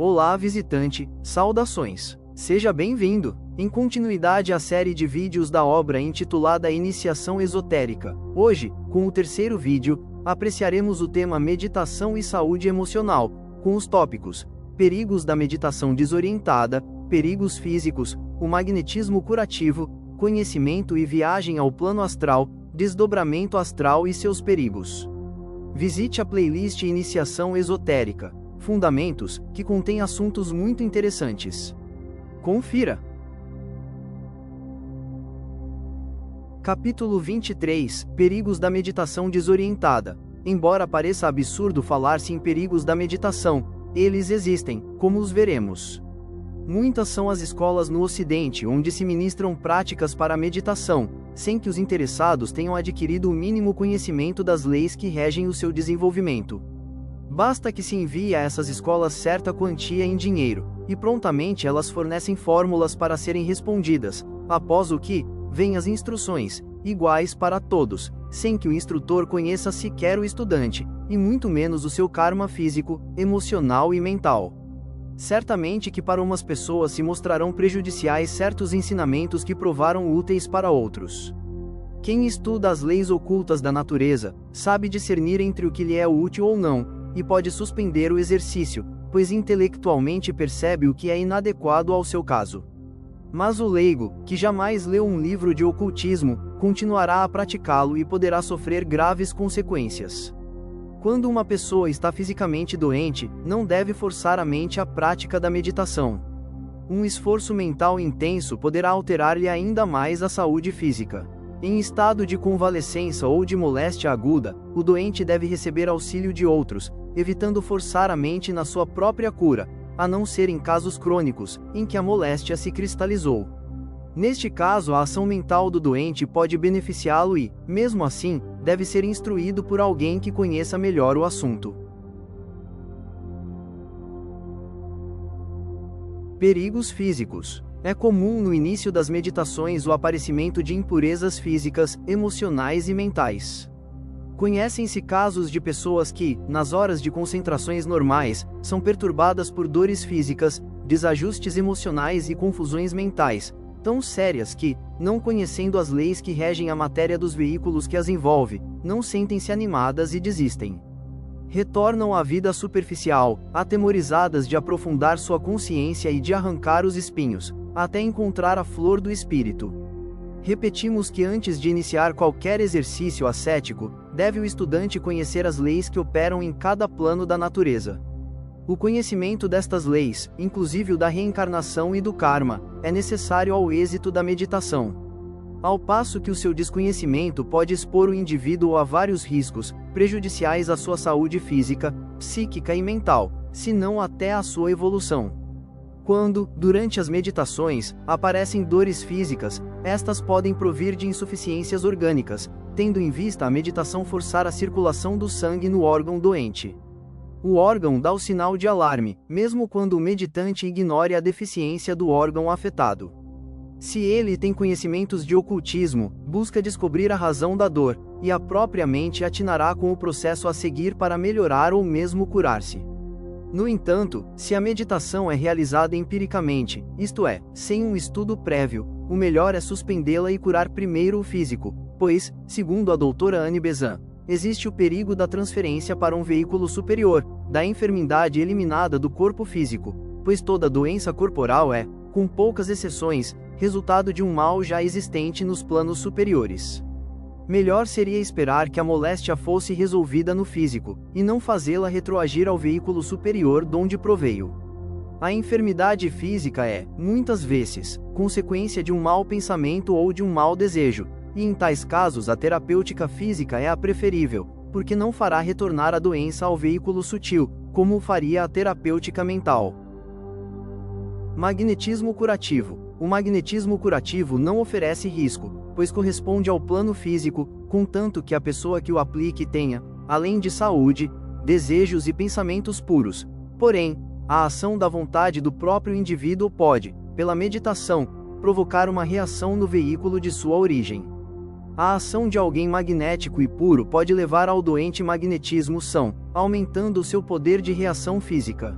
Olá visitante, saudações. Seja bem-vindo, em continuidade à série de vídeos da obra intitulada Iniciação Esotérica. Hoje, com o terceiro vídeo, apreciaremos o tema Meditação e Saúde Emocional, com os tópicos: perigos da meditação desorientada, perigos físicos, o magnetismo curativo, conhecimento e viagem ao plano astral, desdobramento astral e seus perigos. Visite a playlist Iniciação Esotérica, Fundamentos, que contém assuntos muito interessantes. Confira. Capítulo 23, Perigos da meditação desorientada. Embora pareça absurdo falar-se em perigos da meditação, eles existem, como os veremos. Muitas são as escolas no Ocidente onde se ministram práticas para a meditação, sem que os interessados tenham adquirido o mínimo conhecimento das leis que regem o seu desenvolvimento. Basta que se envie a essas escolas certa quantia em dinheiro, e prontamente elas fornecem fórmulas para serem respondidas, após o que, vêm as instruções, iguais para todos, sem que o instrutor conheça sequer o estudante, e muito menos o seu karma físico, emocional e mental. Certamente que para umas pessoas se mostrarão prejudiciais certos ensinamentos que provaram úteis para outros. Quem estuda as leis ocultas da natureza, sabe discernir entre o que lhe é útil ou não, e pode suspender o exercício, pois intelectualmente percebe o que é inadequado ao seu caso. Mas o leigo, que jamais leu um livro de ocultismo, continuará a praticá-lo e poderá sofrer graves consequências. Quando uma pessoa está fisicamente doente, não deve forçar a mente à prática da meditação. Um esforço mental intenso poderá alterar-lhe ainda mais a saúde física. Em estado de convalescença ou de moléstia aguda, o doente deve receber auxílio de outros, evitando forçar a mente na sua própria cura, a não ser em casos crônicos, em que a moléstia se cristalizou. Neste caso, a ação mental do doente pode beneficiá-lo e, mesmo assim, deve ser instruído por alguém que conheça melhor o assunto. Perigos físicos. É comum no início das meditações o aparecimento de impurezas físicas, emocionais e mentais. Conhecem-se casos de pessoas que, nas horas de concentrações normais, são perturbadas por dores físicas, desajustes emocionais e confusões mentais, tão sérias que, não conhecendo as leis que regem a matéria dos veículos que as envolve, não sentem-se animadas e desistem. Retornam à vida superficial, atemorizadas de aprofundar sua consciência e de arrancar os espinhos, até encontrar a flor do espírito. Repetimos que antes de iniciar qualquer exercício ascético, deve o estudante conhecer as leis que operam em cada plano da natureza. O conhecimento destas leis, inclusive o da reencarnação e do karma, é necessário ao êxito da meditação. Ao passo que o seu desconhecimento pode expor o indivíduo a vários riscos, prejudiciais à sua saúde física, psíquica e mental, se não até à sua evolução. Quando, durante as meditações, aparecem dores físicas, estas podem provir de insuficiências orgânicas, tendo em vista a meditação forçar a circulação do sangue no órgão doente. O órgão dá o sinal de alarme, mesmo quando o meditante ignore a deficiência do órgão afetado. Se ele tem conhecimentos de ocultismo, busca descobrir a razão da dor, e a própria mente atinará com o processo a seguir para melhorar ou mesmo curar-se. No entanto, se a meditação é realizada empiricamente, isto é, sem um estudo prévio, o melhor é suspendê-la e curar primeiro o físico, pois, segundo a doutora Anne Besant, existe o perigo da transferência para um veículo superior, da enfermidade eliminada do corpo físico, pois toda doença corporal é, com poucas exceções, resultado de um mal já existente nos planos superiores. Melhor seria esperar que a moléstia fosse resolvida no físico, e não fazê-la retroagir ao veículo superior donde proveio. A enfermidade física é, muitas vezes, consequência de um mau pensamento ou de um mau desejo, e em tais casos a terapêutica física é a preferível, porque não fará retornar a doença ao veículo sutil, como o faria a terapêutica mental. Magnetismo curativo. O magnetismo curativo não oferece risco, pois corresponde ao plano físico, contanto que a pessoa que o aplique tenha, além de saúde, desejos e pensamentos puros. Porém, a ação da vontade do próprio indivíduo pode, pela meditação, provocar uma reação no veículo de sua origem. A ação de alguém magnético e puro pode levar ao doente magnetismo são, aumentando seu poder de reação física.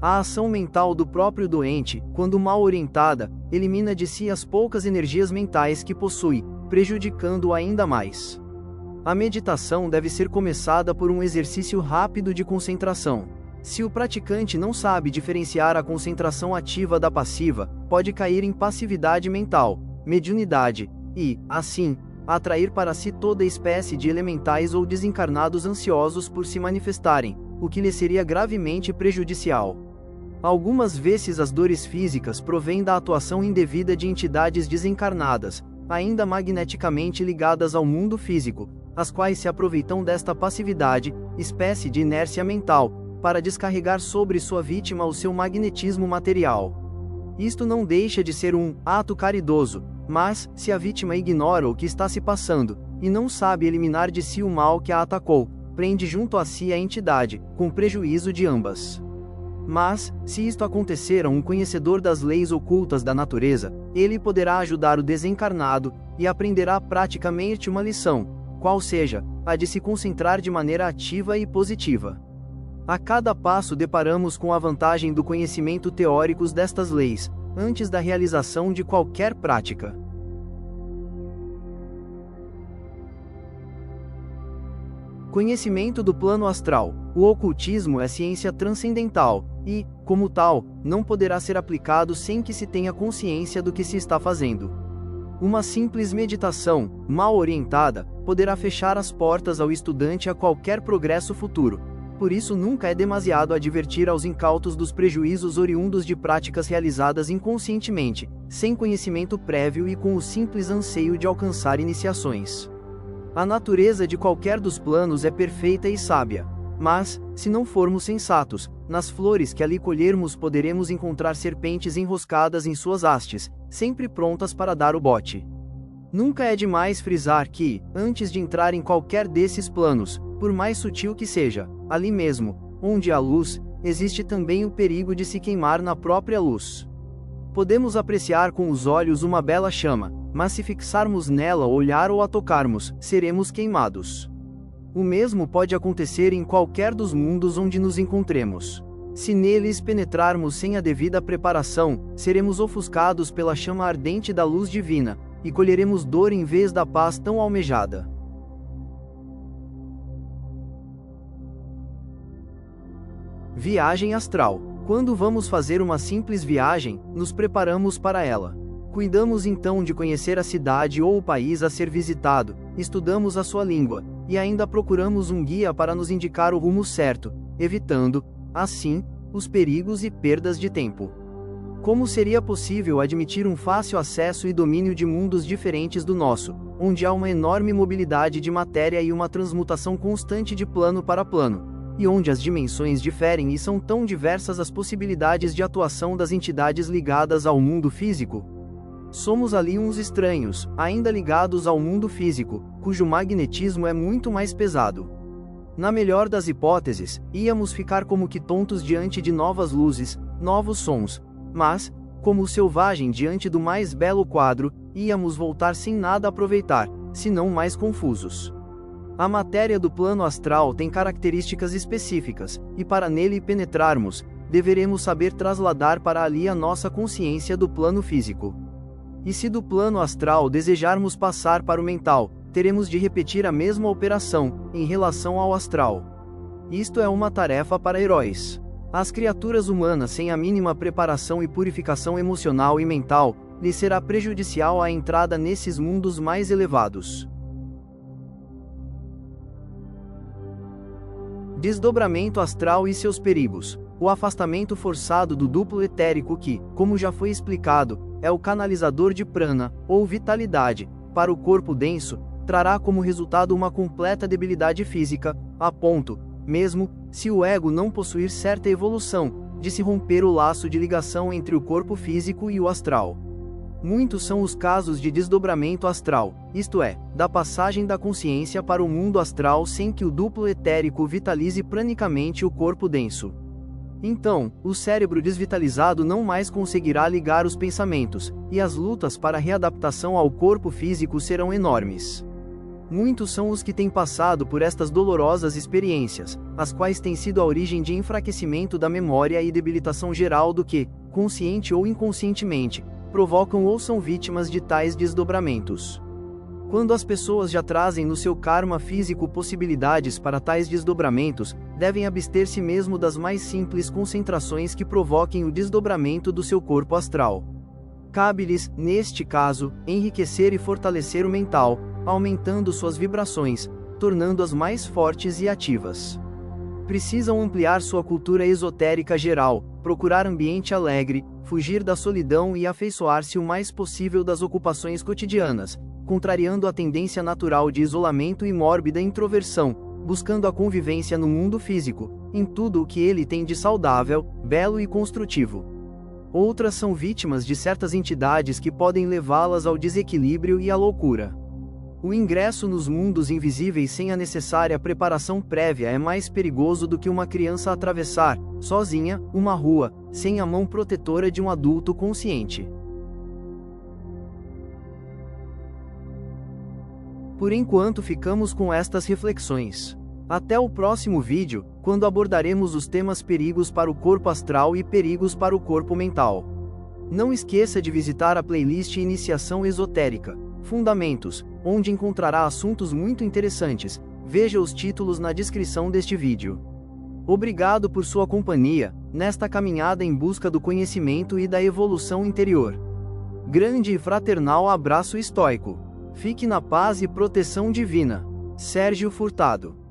A ação mental do próprio doente, quando mal orientada, elimina de si as poucas energias mentais que possui, prejudicando-o ainda mais. A meditação deve ser começada por um exercício rápido de concentração. Se o praticante não sabe diferenciar a concentração ativa da passiva, pode cair em passividade mental, mediunidade, e, assim, atrair para si toda espécie de elementais ou desencarnados ansiosos por se manifestarem, o que lhe seria gravemente prejudicial. Algumas vezes as dores físicas provêm da atuação indevida de entidades desencarnadas, ainda magneticamente ligadas ao mundo físico, as quais se aproveitam desta passividade, espécie de inércia mental, para descarregar sobre sua vítima o seu magnetismo material. Isto não deixa de ser um ato caridoso, mas, se a vítima ignora o que está se passando, e não sabe eliminar de si o mal que a atacou, prende junto a si a entidade, com prejuízo de ambas. Mas, se isto acontecer a um conhecedor das leis ocultas da natureza, ele poderá ajudar o desencarnado, e aprenderá praticamente uma lição, qual seja, a de se concentrar de maneira ativa e positiva. A cada passo deparamos com a vantagem do conhecimento teórico destas leis, antes da realização de qualquer prática. Conhecimento do plano astral. O ocultismo é ciência transcendental, e, como tal, não poderá ser aplicado sem que se tenha consciência do que se está fazendo. Uma simples meditação, mal orientada, poderá fechar as portas ao estudante a qualquer progresso futuro. Por isso nunca é demasiado advertir aos incautos dos prejuízos oriundos de práticas realizadas inconscientemente, sem conhecimento prévio e com o simples anseio de alcançar iniciações. A natureza de qualquer dos planos é perfeita e sábia. Mas, se não formos sensatos, nas flores que ali colhermos poderemos encontrar serpentes enroscadas em suas hastes, sempre prontas para dar o bote. Nunca é demais frisar que, antes de entrar em qualquer desses planos, por mais sutil que seja, ali mesmo, onde há luz, existe também o perigo de se queimar na própria luz. Podemos apreciar com os olhos uma bela chama, mas se fixarmos nela o olhar ou a tocarmos, seremos queimados. O mesmo pode acontecer em qualquer dos mundos onde nos encontremos. Se neles penetrarmos sem a devida preparação, seremos ofuscados pela chama ardente da luz divina, e colheremos dor em vez da paz tão almejada. Viagem astral. Quando vamos fazer uma simples viagem, nos preparamos para ela. Cuidamos então de conhecer a cidade ou o país a ser visitado, estudamos a sua língua, e ainda procuramos um guia para nos indicar o rumo certo, evitando, assim, os perigos e perdas de tempo. Como seria possível admitir um fácil acesso e domínio de mundos diferentes do nosso, onde há uma enorme mobilidade de matéria e uma transmutação constante de plano para plano, e onde as dimensões diferem e são tão diversas as possibilidades de atuação das entidades ligadas ao mundo físico? Somos ali uns estranhos, ainda ligados ao mundo físico, cujo magnetismo é muito mais pesado. Na melhor das hipóteses, íamos ficar como que tontos diante de novas luzes, novos sons, mas, como o selvagem diante do mais belo quadro, íamos voltar sem nada aproveitar, senão mais confusos. A matéria do plano astral tem características específicas, e para nele penetrarmos, deveremos saber trasladar para ali a nossa consciência do plano físico. E se do plano astral desejarmos passar para o mental, teremos de repetir a mesma operação, em relação ao astral. Isto é uma tarefa para heróis. As criaturas humanas sem a mínima preparação e purificação emocional e mental, lhes será prejudicial a entrada nesses mundos mais elevados. Desdobramento astral e seus perigos. O afastamento forçado do duplo etérico que, como já foi explicado, é o canalizador de prana, ou vitalidade, para o corpo denso, trará como resultado uma completa debilidade física, a ponto, mesmo, se o ego não possuir certa evolução, de se romper o laço de ligação entre o corpo físico e o astral. Muitos são os casos de desdobramento astral, isto é, da passagem da consciência para o mundo astral sem que o duplo etérico vitalize pranicamente o corpo denso. Então, o cérebro desvitalizado não mais conseguirá ligar os pensamentos, e as lutas para a readaptação ao corpo físico serão enormes. Muitos são os que têm passado por estas dolorosas experiências, as quais têm sido a origem de enfraquecimento da memória e debilitação geral do que, consciente ou inconscientemente, provocam ou são vítimas de tais desdobramentos. Quando as pessoas já trazem no seu karma físico possibilidades para tais desdobramentos, devem abster-se mesmo das mais simples concentrações que provoquem o desdobramento do seu corpo astral. Cabe-lhes, neste caso, enriquecer e fortalecer o mental, aumentando suas vibrações, tornando-as mais fortes e ativas. Precisam ampliar sua cultura esotérica geral, procurar ambiente alegre, fugir da solidão e afeiçoar-se o mais possível das ocupações cotidianas, contrariando a tendência natural de isolamento e mórbida introversão, buscando a convivência no mundo físico, em tudo o que ele tem de saudável, belo e construtivo. Outras são vítimas de certas entidades que podem levá-las ao desequilíbrio e à loucura. O ingresso nos mundos invisíveis sem a necessária preparação prévia é mais perigoso do que uma criança atravessar, sozinha, uma rua, sem a mão protetora de um adulto consciente. Por enquanto ficamos com estas reflexões. Até o próximo vídeo, quando abordaremos os temas perigos para o corpo astral e perigos para o corpo mental. Não esqueça de visitar a playlist Iniciação Esotérica, Fundamentos, onde encontrará assuntos muito interessantes. Veja os títulos na descrição deste vídeo. Obrigado por sua companhia, nesta caminhada em busca do conhecimento e da evolução interior. Grande e fraternal abraço estoico. Fique na paz e proteção divina. Sérgio Furtado.